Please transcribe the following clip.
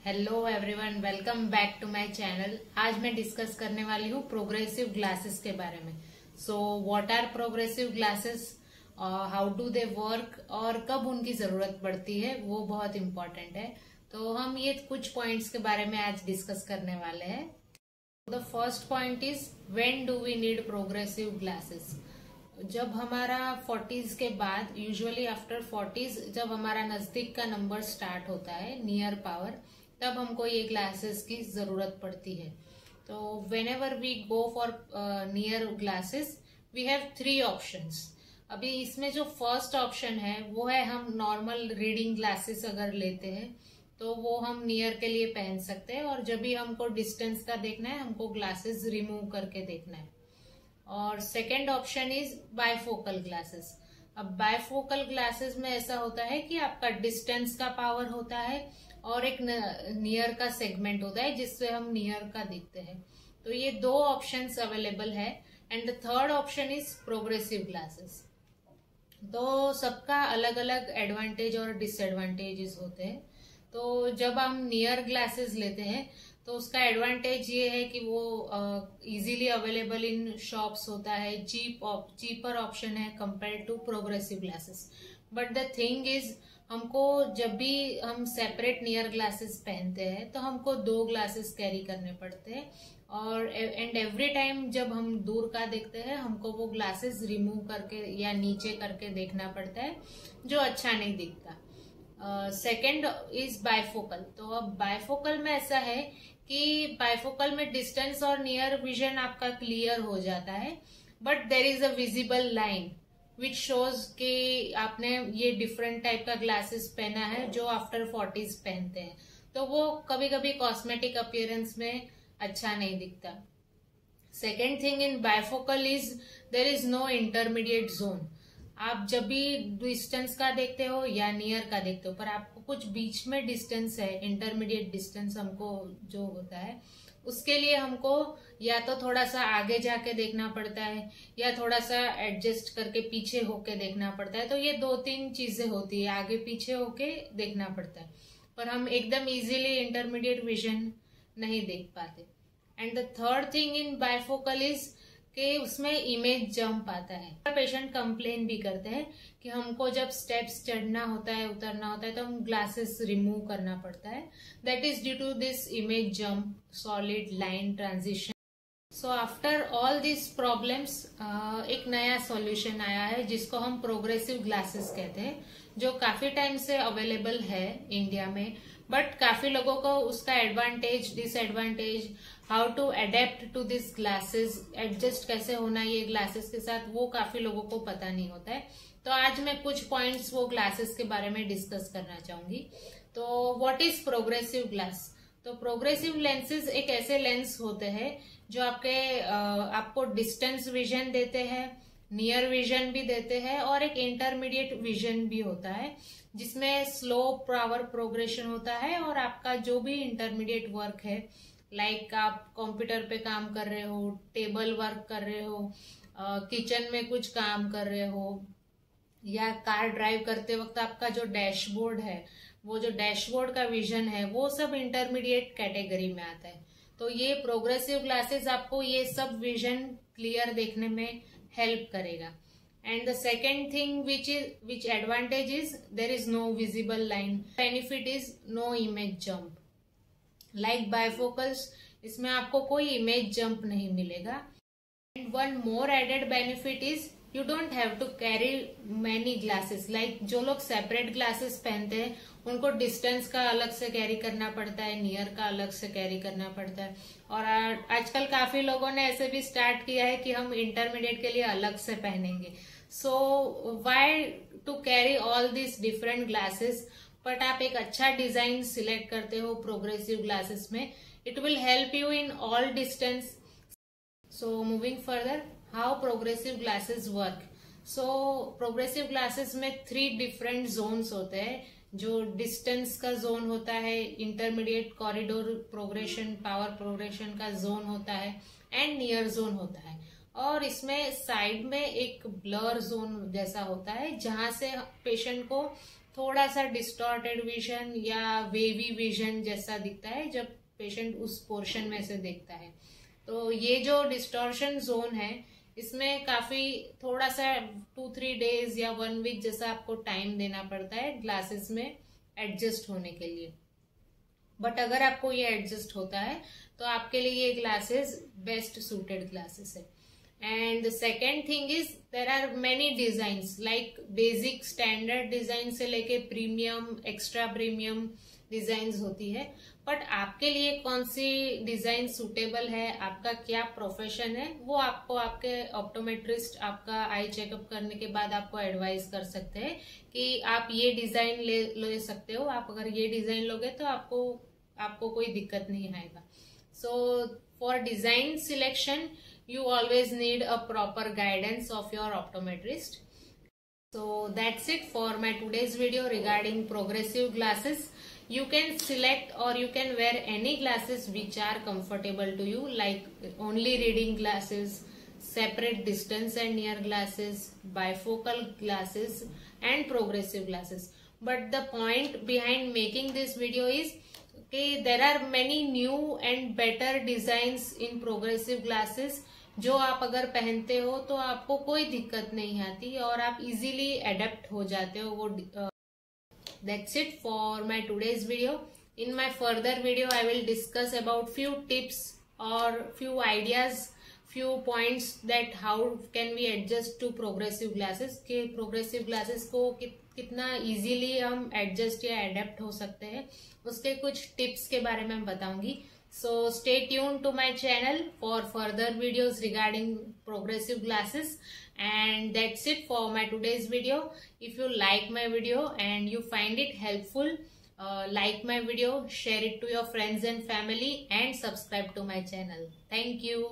Hello everyone, welcome back to my channel. आज मैं discuss करने वाली हूँ प्रोग्रेसिव ग्लासेस के बारे में। So what are progressive glasses, how do they work और कब उनकी जरूरत पड़ती है, वो बहुत इम्पोर्टेंट है। तो हम ये कुछ पॉइंट्स के बारे में आज डिस्कस करने वाले हैं। The first point is when do we need progressive glasses. जब हमारा 40s के बाद, यूजुअली आफ्टर 40s, जब हमारा नजदीक का नंबर स्टार्ट होता है, नियर पावर, तब हमको ये ग्लासेस की जरूरत पड़ती है। तो whenever we go for near glasses we have 3 options. अभी इसमें जो फर्स्ट ऑप्शन है वो है, हम नॉर्मल रीडिंग ग्लासेस अगर लेते हैं तो वो हम नियर के लिए पहन सकते हैं, और जब भी हमको डिस्टेंस का देखना है हमको ग्लासेस रिमूव करके देखना है। और second option is bifocal glasses. अब बायफोकल ग्लासेस में ऐसा होता है कि आपका डिस्टेंस का पावर होता है और एक नियर का सेगमेंट होता है जिससे हम नियर का दिखते हैं। तो ये 2 ऑप्शंस अवेलेबल है। And the third option is progressive glasses. तो सबका अलग अलग एडवांटेज और डिसएडवांटेजेस होते हैं। तो जब हम नियर ग्लासेस लेते हैं तो उसका एडवांटेज ये है कि वो इजीली अवेलेबल इन शॉप्स होता है, चीपर ऑप्शन है compare to progressive glasses. But the thing is, हमको जब भी हम सेपरेट नियर ग्लासेस पहनते हैं तो हमको 2 ग्लासेस कैरी करने पड़ते हैं, और एंड एवरी टाइम जब हम दूर का देखते हैं हमको वो ग्लासेस रिमूव करके या नीचे करके देखना पड़ता है, जो अच्छा नहीं दिखता। Second is bifocal. तो अब बायफोकल में ऐसा है कि बायफोकल में डिस्टेंस और नियर विजन आपका क्लियर हो जाता है, but there is a visible line which shows कि आपने ये डिफरेंट टाइप का ग्लासेस पहना है जो आफ्टर 40s पहनते हैं। तो वो कभी कभी कॉस्मेटिक अपीयरेंस में अच्छा नहीं दिखता। Second thing in bifocal is there is no intermediate zone. आप जब भी डिस्टेंस का देखते हो या नियर का देखते हो, पर आपको कुछ बीच में डिस्टेंस है, इंटरमीडिएट डिस्टेंस हमको जो होता है, उसके लिए हमको या तो थोड़ा सा आगे जाके देखना पड़ता है या थोड़ा सा एडजस्ट करके पीछे होके देखना पड़ता है। तो ये 2-3 चीजें होती है, आगे पीछे होके देखना पड़ता है, पर हम एकदम इजीली इंटरमीडिएट विजन नहीं देख पाते। And the third thing in bifocal is कि उसमें इमेज जंप आता है। पेशेंट कंप्लेन भी करते हैं कि हमको जब स्टेप्स चढ़ना होता है, उतरना होता है, तो हम ग्लासेस रिमूव करना पड़ता है। That is due to this image jump, solid line transition. So after all this problems एक नया सॉल्यूशन आया है जिसको हम प्रोग्रेसिव ग्लासेस कहते हैं, जो काफी टाइम से अवेलेबल है इंडिया में। बट काफी लोगों को उसका advantage, disadvantage, how to adapt to this glasses, adjust कैसे होना ये ग्लासेस के साथ, वो काफी लोगों को पता नहीं होता है। तो आज मैं कुछ पॉइंट्स वो ग्लासेस के बारे में डिस्कस करना चाहूंगी। तो व्हाट इज प्रोग्रेसिव ग्लास? तो प्रोग्रेसिव लेंसेज एक ऐसे लेंस होते हैं जो आपको डिस्टेंस विजन देते हैं, नियर विजन भी देते हैं, और एक इंटरमीडिएट विजन भी होता है जिसमें स्लो पावर प्रोग्रेशन होता है। और आपका जो भी इंटरमीडिएट वर्क है, लाइक आप कंप्यूटर पे काम कर रहे हो, टेबल वर्क कर रहे हो, किचन में कुछ काम कर रहे हो, या कार ड्राइव करते वक्त आपका जो डैशबोर्ड है, वो जो डैशबोर्ड का विजन है, वो सब इंटरमीडिएट कैटेगरी में आता है। तो ये प्रोग्रेसिव ग्लासेस आपको ये सब विजन क्लियर देखने में हेल्प करेगा। And the second thing which advantage is there is no visible line. Benefit is no image jump. Like bifocals, इसमें आपको कोई इमेज जंप नहीं मिलेगा। And one more added benefit is you don't have to carry many glasses. Like जो लोग separate glasses पहनते हैं उनको डिस्टेंस का अलग से कैरी करना पड़ता है, नियर का अलग से कैरी करना पड़ता है। और आजकल काफी लोगों ने ऐसे भी स्टार्ट किया है कि हम इंटरमीडिएट के लिए अलग से पहनेंगे। So why to carry all this different glasses? But आप एक अच्छा डिजाइन सिलेक्ट करते हो प्रोग्रेसिव ग्लासेस में, it will help you in all distance. So moving further, how progressive glasses work? So progressive glasses में 3 डिफरेंट जोन्स होते हैं। जो डिस्टेंस का जोन होता है, intermediate corridor progression, power progression का जोन होता है, एंड नियर जोन होता है। और इसमें साइड में एक ब्लर जोन जैसा होता है जहां से पेशेंट को थोड़ा सा डिस्टॉर्टेड विजन या वेवी विजन जैसा दिखता है जब पेशेंट उस पोर्शन में से देखता है। तो ये जो डिस्टॉर्शन जोन है इसमें काफी थोड़ा सा 2-3 डेज या 1 वीक जैसा आपको टाइम देना पड़ता है ग्लासेस में एडजस्ट होने के लिए। बट अगर आपको ये एडजस्ट होता है तो आपके लिए ये ग्लासेस बेस्ट सूटेड ग्लासेस है। And the second thing is there are many designs like basic standard design से लेके प्रीमियम एक्स्ट्रा प्रीमियम डिजाइन्स होती है। बट आपके लिए कौन सी डिजाइन सूटेबल है, आपका क्या प्रोफेशन है, वो आपको आपके ऑप्टोमेट्रिस्ट आपका आई चेकअप करने के बाद आपको एडवाइस कर सकते हैं कि आप ये डिजाइन ले सकते हो। आप अगर ये डिजाइन लोगे तो आपको कोई दिक्कत नहीं आएगा। So for design selection you always need a proper guidance of your optometrist. So that's it for my today's video regarding progressive glasses. You can select or you can wear any glasses which are comfortable to you, like only reading glasses, separate distance and near glasses, bifocal glasses and progressive glasses. But the point behind making this video is okay, there are many new and better designs in progressive glasses जो आप अगर पहनते हो तो आपको कोई दिक्कत नहीं आती और आप इजीली एडेप्ट हो जाते हो वो। That's it for my today's video. In my further video I will discuss about few tips or few ideas, few points that how can we adjust to progressive glasses, कि progressive glasses को कितना easily हम adjust या adapt हो सकते हैं, उसके कुछ टिप्स के बारे में बताऊंगी। So stay tuned to my channel for further videos regarding progressive glasses. And that's it for my today's video. If you like my video and you find it helpful, like my video, share it to your friends and family and subscribe to my channel. Thank you.